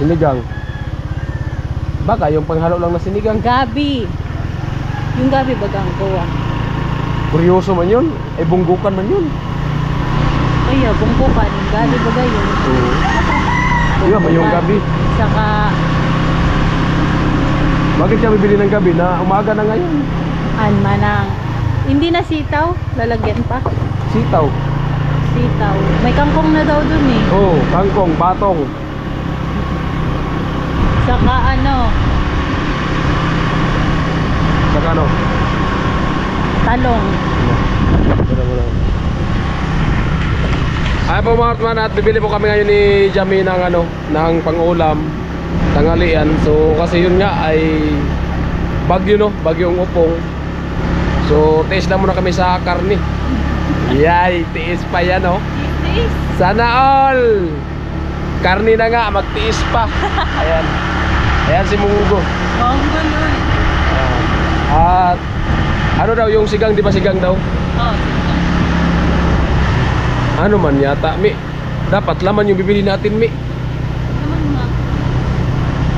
Sinigang. Baka yung panghalo lang na sinigang. Gabi. Yung gabi bagang kuha. Kuryoso man yun. Eh bunggukan man yun. Ay, bungkukan. Yung gabi bagay yun. Di ba yung gabi? Saka... Bakit siya bibili ng gabi na umaga na ngayon? Manang. Hindi na sitaw. Lalagyan pa. Sitaw. Sitaw. May kangkong na daw dun eh. Oh, kangkong, batong. Saka ano? Saka ano? Talong. Ay po mga katman, at bibili po kami ngayon ni Jamie ng ano, ng pangulam, tanghalian. So kasi yun nga ay bagyo, no, bagyong upong. So tiis na muna kami sa karne. Yay, tiis pa yan, no. Sana all. Karne na nga, magtiis pa. Ayan. Ayan si Munggo. Munggo nun. At ano daw yung sigang, di ba sigang daw? Oh, Ano man yata, Mi. Dapat laman yung bibili natin, Mi. naman nga.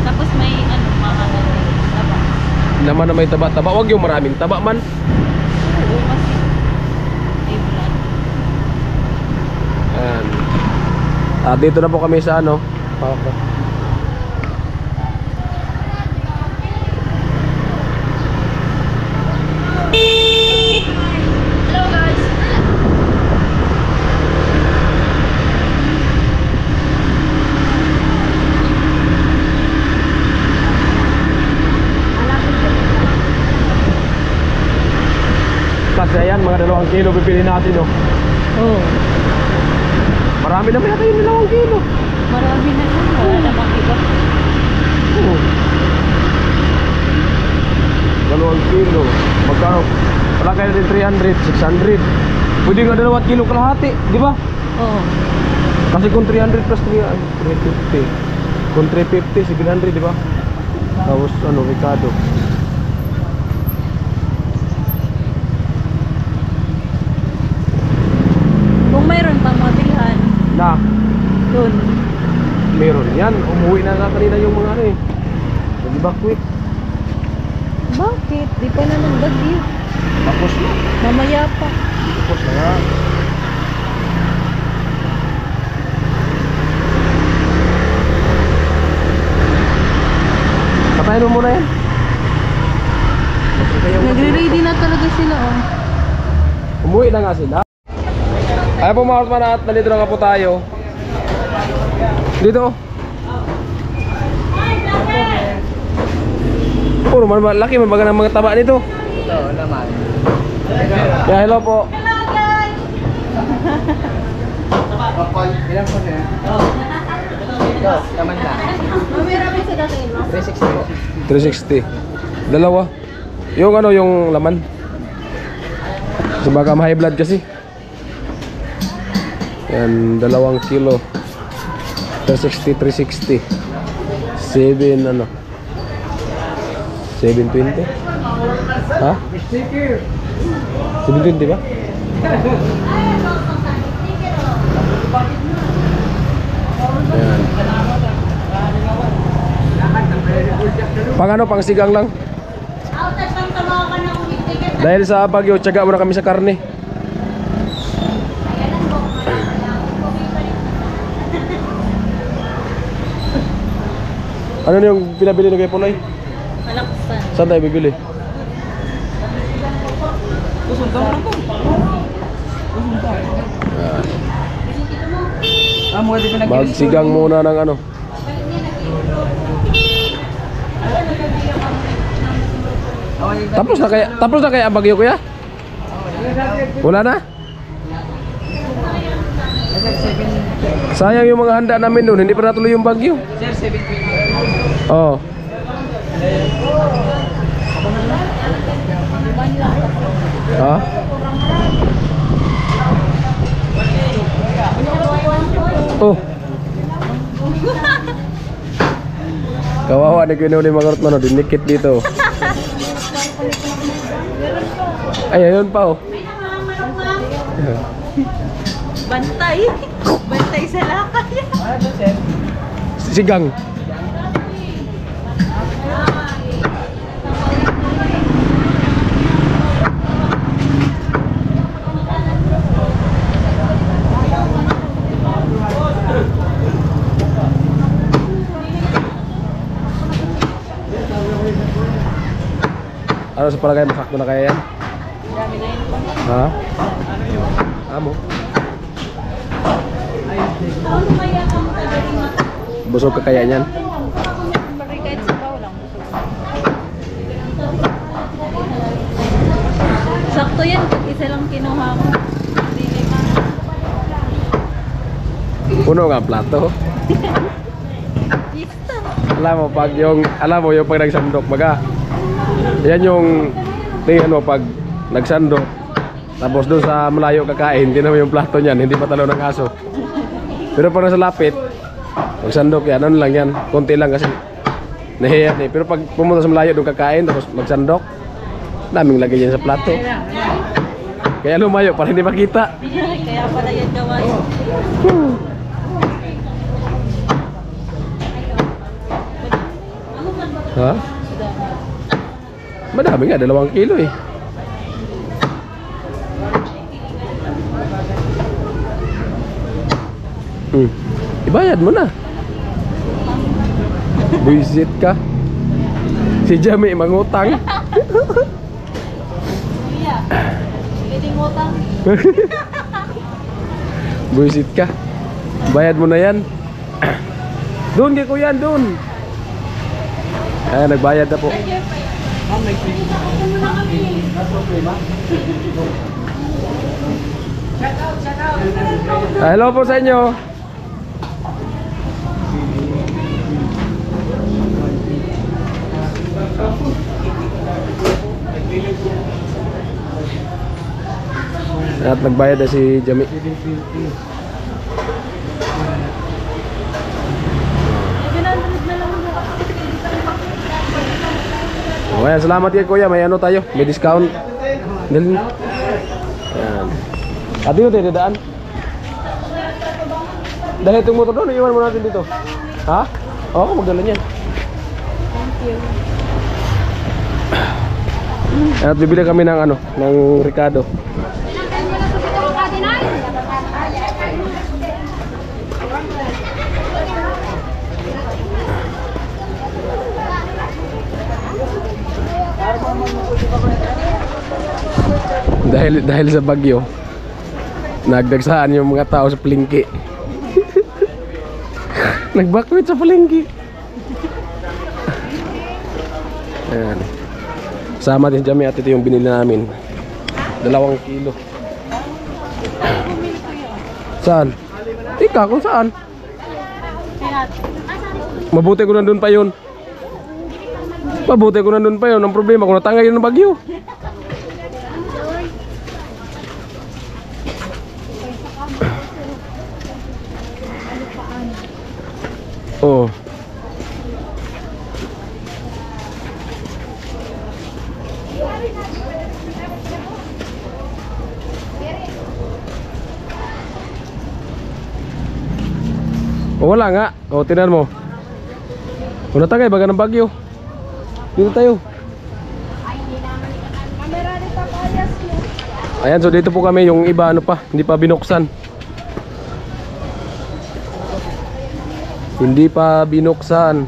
Tapos may ano, mga taba. Laman na may taba-taba. Huwag yung maraming taba man. Oo, kasi may blood. Ayan. At dito na po kami sa ano. Hello guys. Kasi ayan, mga 2 kilo bibili natin, no. Oh, Marami naman yata yung 2 kilo. marami na siya. Wala na bang iba? Oo. 2 kilo. Magkano? Wala kayo din 300, 600. Pwede nga 2 kilo kalahati, di ba? Oo. Kasi kung 300 plus 350. Kung 350, 700, di ba? Tapos ano, Ricardo. Kung mayroon pang mabilhan, Na, dun. meron yan. Umuwi na nga kanina yung mga ano eh. Nag-evacuate. Bakit? Di pa na nagbagyo. Tapos na. Mamaya pa. Tapos na nga. Patayin mo muna yan. Nagre-ready na talaga sila, oh. Umuwi na nga sila. Ay po mga kasman, at nandito na nga po tayo. Dito. Puro laki man baga ng mga taba nito. Ito, laman. Yeah, hello po. Hello, guys! Ilang po na? Ito, laman na. Marami sa dati, no? 360. 360. Dalawa. Yung ano, yung laman. Kasi baka ma-high blood kasi. Yan, 2 kilo. 360, 360. 7 ano. 720. Ha? 720 ba? Yan. Pang ano, pang sigang lang. Dahil sa bagyo, tiyaga muna kami sa karne. Ano na yung pinabili na kay Pulay? Malaksan. Saan tayo bibili? Magsigang muna ng ano. Tapos na kaya ang bagyo, kuya? Wala na? Sayang yung mga handa namin doon, hindi pa natuloy yung bagyo. Sir, 720. Oo. Ha? Oh. Kawawa ni Kuya ni Magarot Mano, dinikit dito. Ay, ayun pa oh. Bantay. Bantay sa lakay. Sigang. Ano sa palagay mo, sakto na kaya yan? Dami na yun. Ha? Amo? Ano kaya ang tagaling mo? Busog ka kaya niyan? Bagay kahit sa bao lang. Sakto yan, pag isa lang kinuha mo. Hindi lima. Puno nga ang plato. Pista. Alam mo yung pag nagsandok maga. Yan yung tingnan mo pag nagsandok. Tapos doon sa malayo kakain, hindi naman yung plato niyan, hindi patalo ng aso. Pero pag nasa lapit, magsandok yan, ano lang yan, konti lang kasi nahiya eh. Pero pag pumunta sa malayo doon kakain, tapos magsandok, daming lagay yan sa plato. Kaya lumayo para hindi makita. Kaya pala yan gawain. Ha? Madami nga, 2 kilo eh. Ibayad mo na. Buisit ka. Si Jami mangutang. Kuya, pwedeng utang. Buisit ka. Bayad mo na yan. Doon kay kuya, doon. Ay, nagbayad na po. Hello po sa inyo. At nagbayad na si Jami. Okay, salamat kay kuya. May ano tayo? May discount. Dali. Ayan. At dito tayo dadaan. Dahil itong motor doon, iwan mo natin dito. Ha? Oo, magdala niyan. Thank you. At bibili kami ng ano, ng Ricardo. Dahil sa bagyo, nagdagsaan yung mga tao sa palengke. Nagbakwit sa palengke. Ayan. Sama din Jami at ito yung binili namin. 2 kilo. Saan? Ika, kung saan? Mabuti ko nandun pa yun. Mabuti ko nandun pa yun. Ang problema kung natangay yun ng bagyo. Oh. Oh, wala nga. Oh, tingnan mo. Una tagay baga ng bagyo. Dito tayo. Ayan, so dito po kami, yung iba ano pa, hindi pa binuksan. Hindi pa binuksan.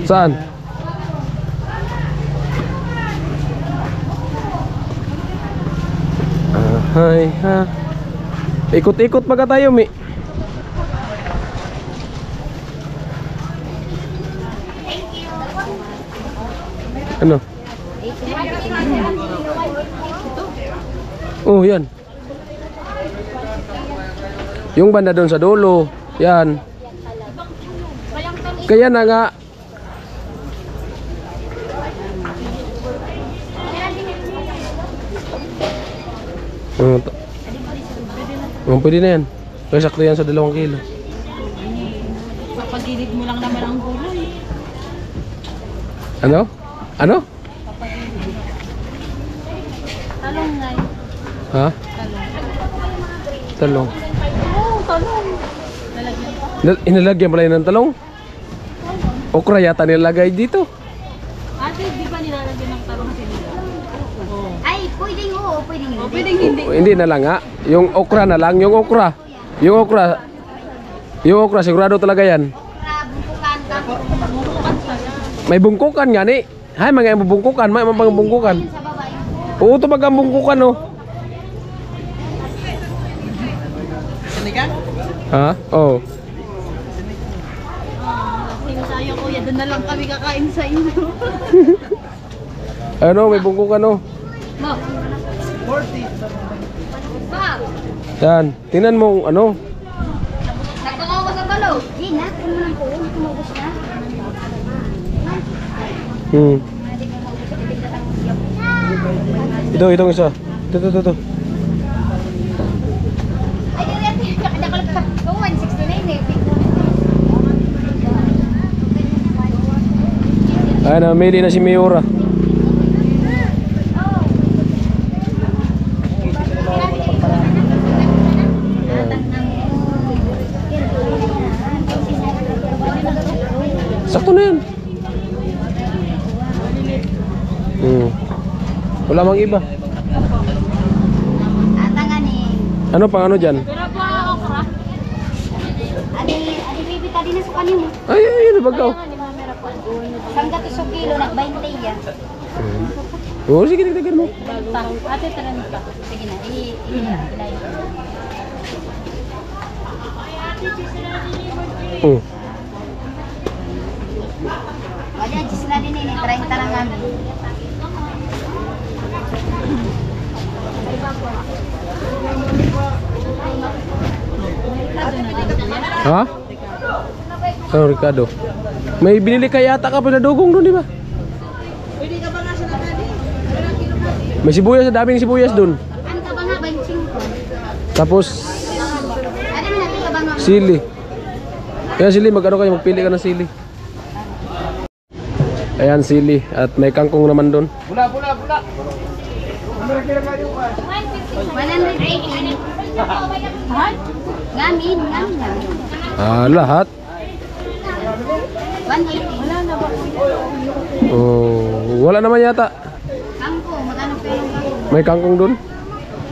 Saan? Hay ha. Ikot-ikot baga tayo, Mi. Ano? Oh, yan. Yung banda doon sa dulo, yan. Kaya na nga. Pwede na yan. Kaya sakto yan sa 2 kilo. Papagilid mo lang naman ang gulay. Ano? Ano? Talong nga. Ha? Talong. Oo, talong. Lalagyan pa. Inalagyan pala yun ng talong? Okra yata nilalagay dito. Ate, di ba nilalagyan ng talong sila? Oo. Ay, pwedeng oo, pwedeng hindi. Pwedeng hindi. Hindi na lang nga. Yung okra na lang. Yung okra. Yung okra sigurado talaga yan. Bubukan ka. Bubukan ka. May bungkukan nga ni. Hay mga bungkukan, may mga bungkukan. Ayun sa baba yun. Oo, ito bagang bungkukan oh. Sinigang? Ha? Oh. Sayang kuya, doon na lang kami kakain sa inyo. Ano, may bungkukan oh. Ma, 40. Pa, Yan, tingnan mo ano. nagtungaw ko sa balo. Di na, kung naman po, tumubos na. Hmm. Itong isa. Ito. Ay, di, nakalagpat ko, 169 eh. Ay, namili na si Miura. Sakto na yan. Wala mang iba. Atangan eh. Ano pang ano dyan? Adi baby tadi na sa kanimo. Ay, yun na bagaw. Sangga to sa kilo, nag-20 yan. Oo, sige, dagdagan mo. ate tanan pa. Sige na, ilay. Oo. Wala, jis na din ini, 30 lang namin. Ha? Ano, Ricardo? May binili ka yata ka pinadugong doon, di ba? May sibuyas, daming sibuyas doon. Ano ka ba nga, 25? Tapos, Ano mo natin ka ba nga? sili. Kaya sili, mag-ano kayo, magpili ka ng sili. Ayan, sili. At may kangkong naman doon. 180. Ngamin. Ah, lahat. 180. Wala na ba? Oh, wala naman yata. Kangko, magkano pero kangko? May kangkong doon.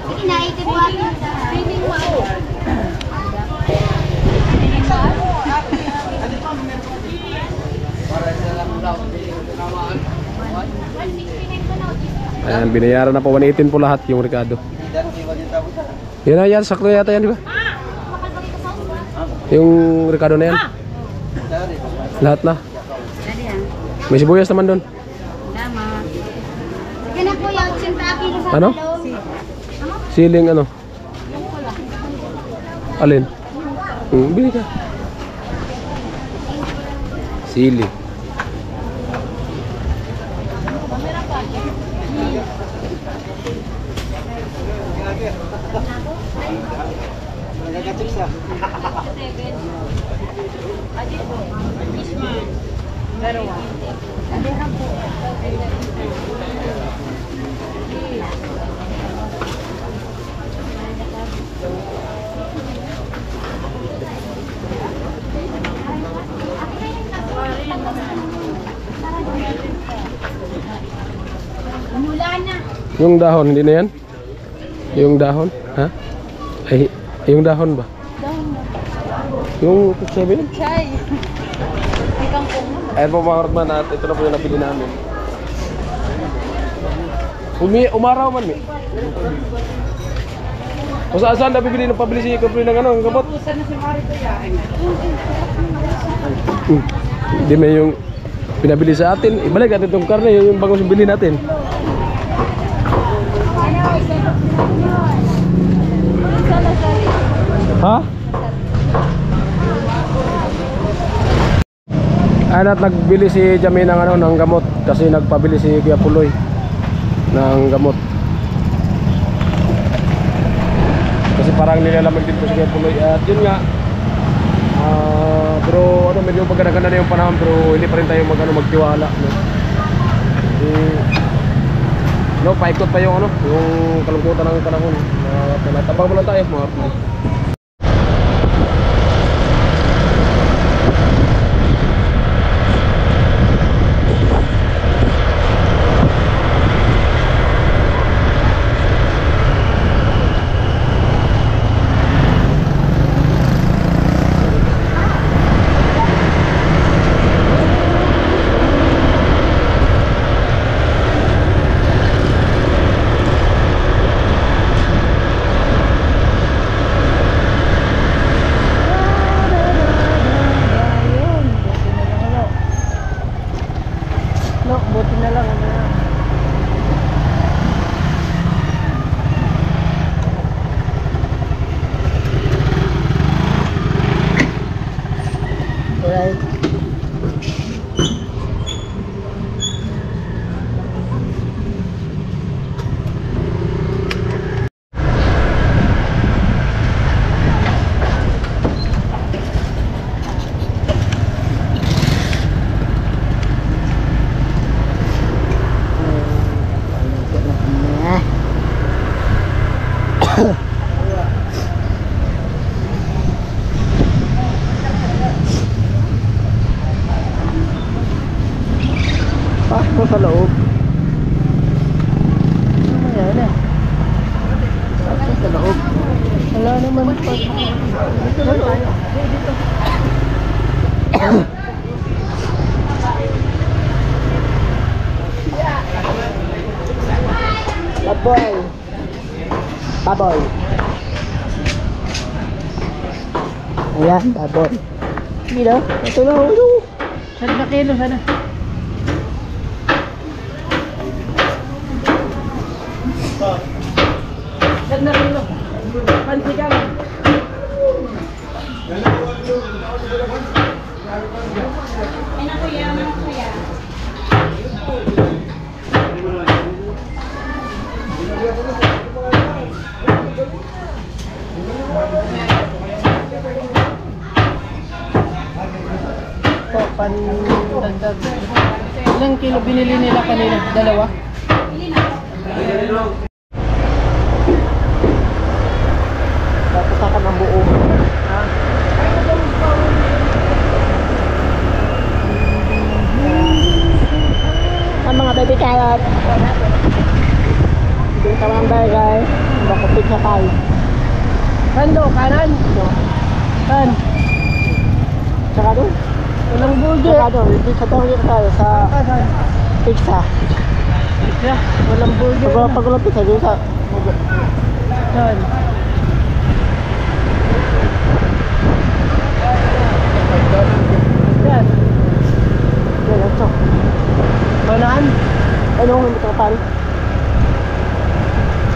Sige na, 80 po atin. Feeling mo ako. Ayan, binayaran na po 118 po lahat yung Ricardo. Yan na yan, sakto yata yan, di ba? Yung Ricardo na yan. Lahat na. Dali ah. May sibuyas naman doon. Salamat. Sige na kuya, 80 kilo sa Ano? talong. Siling ano? Alin? Bili ka. Sili. Mula na. Yung dahon, hindi na yan? Yung dahon? Ha? Ay, yung dahon ba? Yung sabi yun? Chay. Ikang po mo. Ayan po mga kartman at ito na po yung nabili namin. Umaraw man, mi. O saan na bibili ng pabili si Kapri ng ano, ng gamot? Hindi may yung pinabili sa atin. Ibalik natin itong karne, yung bagong bili natin. Ha? Ayan at nagbili si Jamie ng ano, ng gamot kasi nagpabili si Kuya Puloy ng gamot. Kasi parang nilalamig din po si Kuya Puloy at yun nga. Pero ano, medyo maganda-ganda na yung panahon pero hindi pa rin tayo magtiwala, no? No, paikot pa yung ano, yung kalungkutan ng panahon. Tabang mo lang tayo, mga kapatid. Baboy. Ayan, baboy. Gila, ito na ulo. Saan na kilo? Sana? Saan na kilo? Pansigang. Pandagdag. Ilang kilo binili nila kanina? Dalawa? Tapos saka ng buo. Ang mga baby carrot. Yung tamang burger. Baka pizza pie. Kando, kanan? Kan? Saka doon? Walang burger. Saka doon, hindi sa doon tayo sa pizza. Pizza? Walang burger. Pag walang pizza, doon sa... Saan? Yan. Yan, ito. Banaan? Ano, hindi ka pari?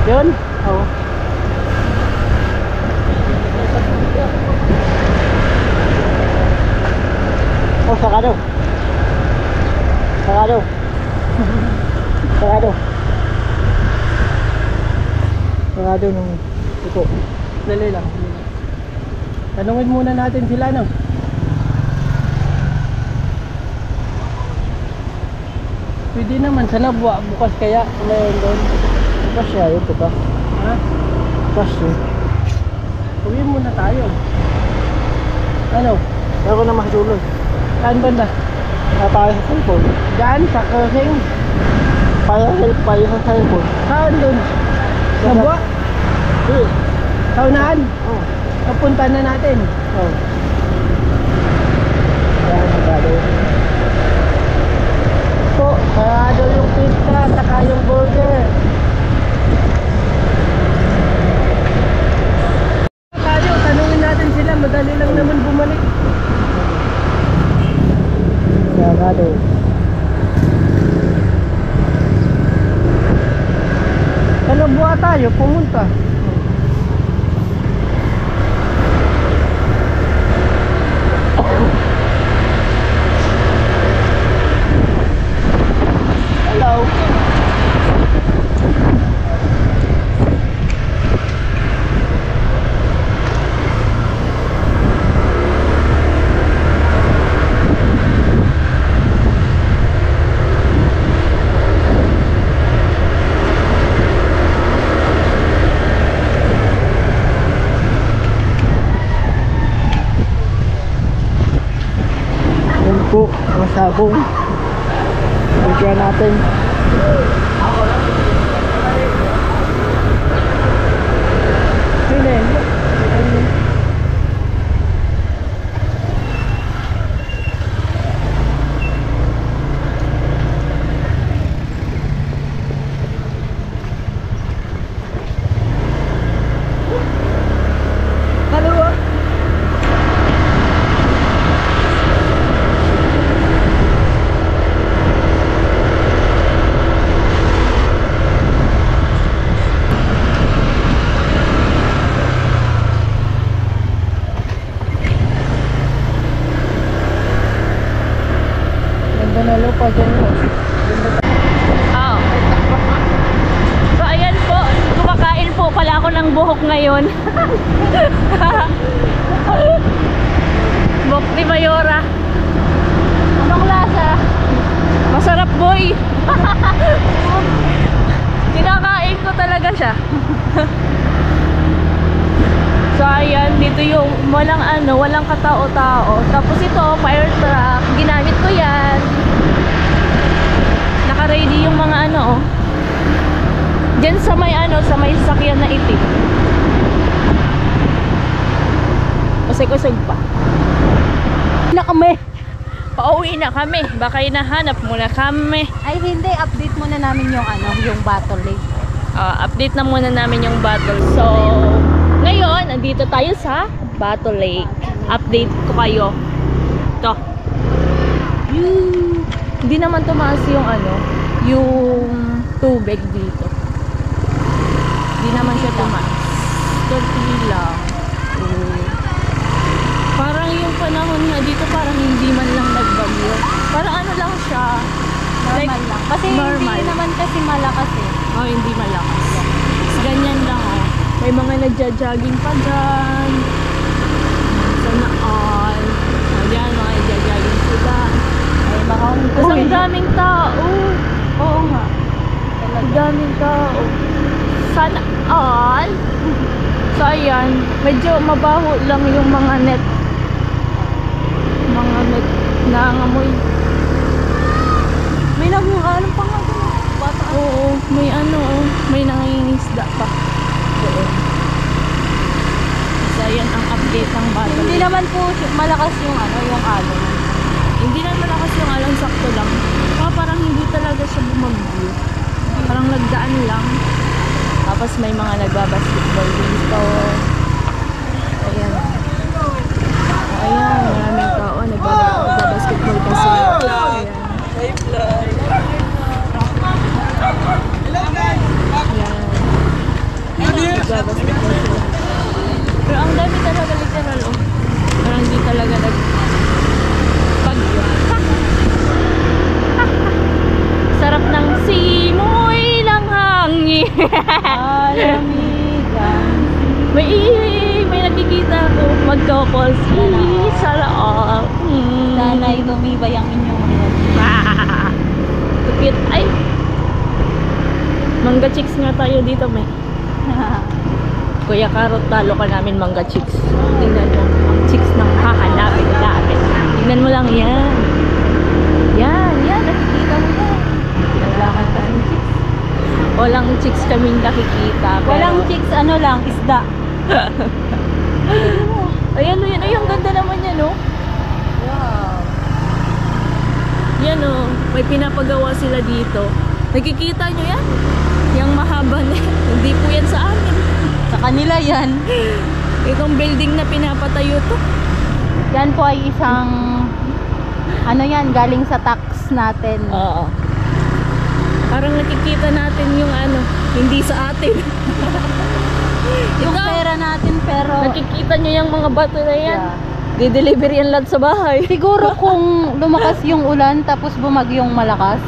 Yun? Oo. Oh, sakado. Sakado. Sakado. Sakado nung ito. Dali lang. Tanungin muna natin sila, no? Pwede naman sa Nabwa. Bukas kaya. Ngayon doon. Bukas siya. Ito ka. Ha? Bukas siya. Uwi muna tayo. Ano? Ako na mahulog. Saan ba na? Tayo sa cellphone. Diyan? Sa Kasing? Payo sa cellphone. Saan dun? Nabwa? Hindi. Sa unahan? Oo. Napunta na natin? Oo. Yan, sarado. So, sarado yung pizza, saka yung burger. Tayo, tanungin natin sila. Madali lang naman bumalik. Sarado. Sa Nabwa tayo, pumunta. Hello. Yan po, ang sabong. Bigyan natin. Pinin. Kaliwa. Ganda na lupa dyan. Oh. So ayan po, kumakain po pala ako ng buhok ngayon. Buhok ni Mayora. Anong lasa? Masarap, boy. Kinakain ko talaga siya. So ayan, dito yung walang katao-tao. Tapos ito, fire truck. Ginamit ko yan. Naka-ready yung mga ano, oh. Diyan sa may sasakyan na itim. Usig-usig pa. Na kami. Pauwi na kami. Baka hinahanap muna kami. Ay hindi, update muna namin yung yung battle lake. update na muna namin yung battle. So, ngayon, andito tayo sa Battle Lake. Update ko kayo. Ito. Hindi naman tumaas yung yung tubig dito. Hindi naman siya tumaas. Kunti lang. Parang yung panahon nga dito, parang hindi man lang nagbagyo. Parang lang siya. Normal lang. Kasi normal. hindi naman kasi malakas eh. Oh, hindi malakas. Ganyan lang May mga nagja-jogging pa dyan. Sana all. Ayan, mga nagja-jogging sila. Ay, baka Tapos ang daming tao. Oo nga. Ang daming tao. Sana all. So, ayan. Medyo mabaho lang yung mga net. Mga net na nangamoy. May nagmukhaan pa nga doon. Bata. Oo, may may nangingisda pa. Doon. So, ayan ang update ng battle. Hindi naman po malakas yung yung alon. Hindi na malakas yung alon, sakto lang. Parang hindi talaga siya bumagyo. Parang nagdaan lang. Tapos may mga nagbabasketball dito. Ayan. Ayan, maraming tao. Nagbabasketball kasi. Ayan. Nagbabasketball sila. Pero ang dami talaga literal Parang hindi talaga bagyo. Sarap ng simoy ng hangin. Alamigan. May nakikita ko magkopos sa loob. Nanay, tumibay ang inyong Tukit. Ay! Mangga chicks nga tayo dito, may. Kuya Karot, talo ka namin mangga chicks. Tingnan mo. Ang chicks ng hahanapin namin. Tingnan mo lang yan. Yan. Nakikita mo yan. Kailangan ka ng chicks. Walang chicks kaming nakikita. Walang chicks, lang, isda. Ayan, ay, ang ganda naman yan, Wow. Yan, may pinapagawa sila dito. Nakikita nyo yan? Yung mahaba na yan. Hindi po yan sa amin. Sa kanila yan. Itong building na pinapatayo to. Yan po ay isang yan, galing sa tax natin. Oo. Parang nakikita natin yung hindi sa atin. Yung pera natin pero Nakikita nyo yung mga bato na yan. Yeah. Di-deliver yan lahat sa bahay. siguro kung lumakas yung ulan tapos bumagyong malakas,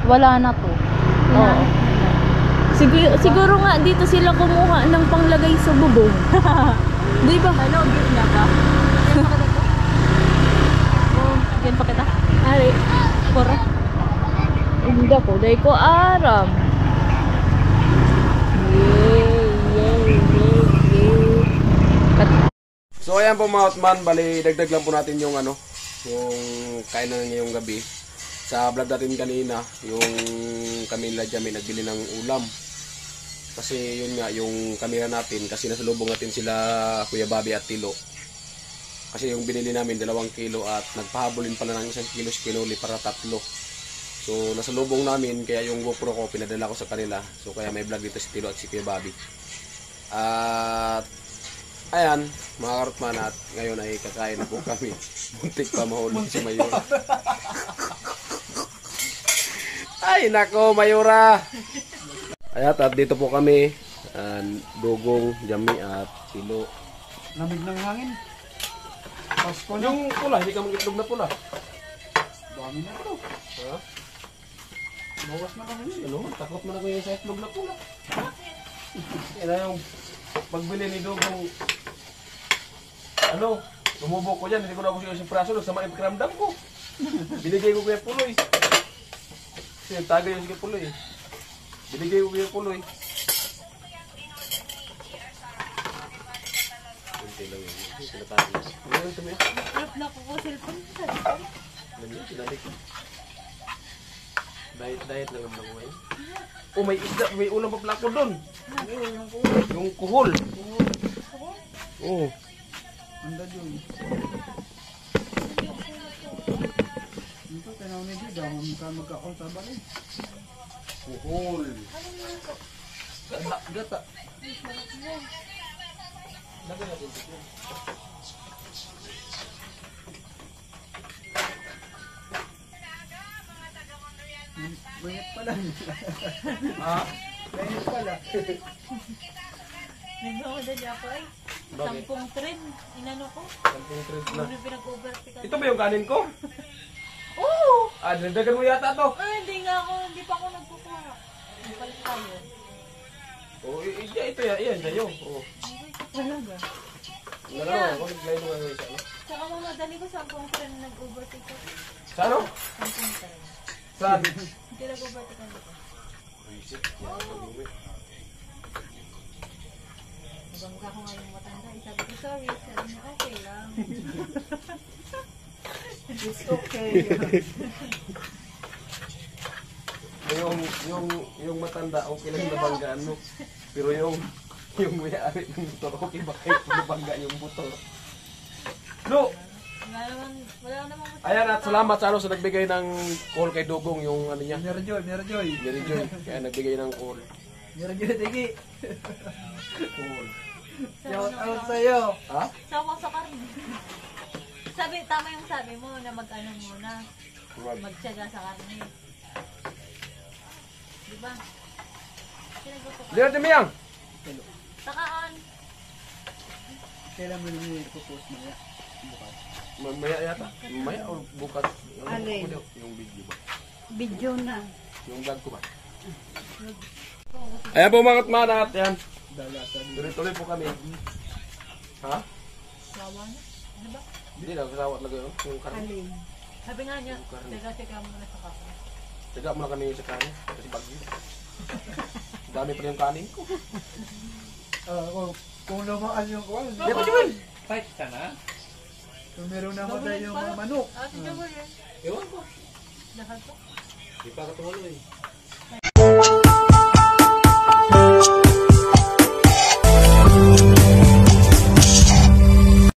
wala na to. Oo. Siguro nga dito sila kumuha ng panglagay sa bubong. Di ba? Ano, git na ba? Yan pa kita. Ari. Pura. Hindi ko. Dahil ko aram. Yay. So ayan po mga Otman, bali dagdag lang po natin yung yung kainan ngayong gabi. Sa vlog natin kanina, yung kami nila Jamie nagbili ng ulam. Kasi yun nga, yung kamera natin, kasi nasalubong natin sila Kuya Bobby at Tilo. Kasi yung binili namin 2 kilo at nagpahabulin pala ng 1 kilo si Kinoli para 3. So nasalubong namin, kaya yung GoPro ko pinadala ko sa kanila. So kaya may vlog dito si Tilo at si Kuya Bobby. At ayan, mga Karotman, at ngayon ay kakain na po kami. Muntik pa mahulog si Mayura. Ay nako, Mayura! Ayan, at dito po kami, Dugong, Jamie at Tilo. Lamig ng hangin. Pasko na. Yung pula, hindi ka mag-itlog na pula. Dami na to. Ha? Bawas na kami. Takot mo na ko yung sa itlog na pula. Yan na yung pagbili ni Dugong. Lumubok ko dyan, hindi ko na ako yung praso, nagsama yung pakiramdam ko. Binigay ko kaya Puloy. Kasi yung tagay yung sige Puloy. Binigay ko kaya Puloy. Kunti lang yun. Pinatago. Ano yung tumiyak? Harap na ko cellphone. Ano yun? Sinalik ko. Diet lang naman ako ngayon. Oh, may isda, may ulam pa pala ko doon. Yung kuhol. Oh. Anda dyan. Ito, tanaw ni Dida. Magkakol sa balik. Kuhol. Gata. Mayat pala. Ha? Mayat pala. Nagmamadali ako ay. Bakit? 10 tren. Inano ko. Sampung trees na. Ano pinag-overtical. Ito ba yung kanin ko? Oo! Ah, dinagdagan mo yata to. Ay, hindi pa ako nagkukuha. Ang palit tayo. Oh, ito ya, iyan sa'yo. Oh. Talaga? Dalawa, ako naglayo nga ngayon sa ano. Tsaka mamadali ko 10 tren nag-overtical. Sa ano? 10 tren. Saan? Hindi nag-overtical dito. Nabangga ko nga yung matanda. Sabi ko, sorry. Sabi niya, okay lang. It's okay. yung matanda, okay lang nabanggaan mo. Pero yung may-ari ng motor, okay ba kayo nabangga yung motor? No! Wala naman Ayan at salamat sa ano sa nagbigay ng call kay Dugong yung ano niya. Mirajoy. Mary Joy. Kaya nagbigay ng call. Mirajoy, tigi. Call. Shout out sa'yo. Ha? sawa sa karne. Tama yung sabi mo na mag-ano muna. Magtyaga sa karne. Diba? Sinagot ko. Lihat Miyang! Takaan. Kailan mo naman yung post mo ya? Bukas. Mamaya yata. Mamaya o bukas. Alin? Yung video ba? Video na. Yung vlog ko ba? Ayan po mga katmanat. Yan. Dalasan. Tuloy-tuloy po kami. Ha? Sawa na. Ano ba? Hindi na. Kasawat lang yun. Yung karne. Alin? Sabi nga niya, Karne. teka muna sa karne. Tiga mo lang kami sa karne. Kasi bagyo. Dami pa yung kanin ko. Kung lumaan yung kuwan. Di ba Joel? Fight ka na? Kung meron naman tayo yung mga manok. Ah, si Joel yan. Ewan ko. Lahat ko. Di pa katulad eh.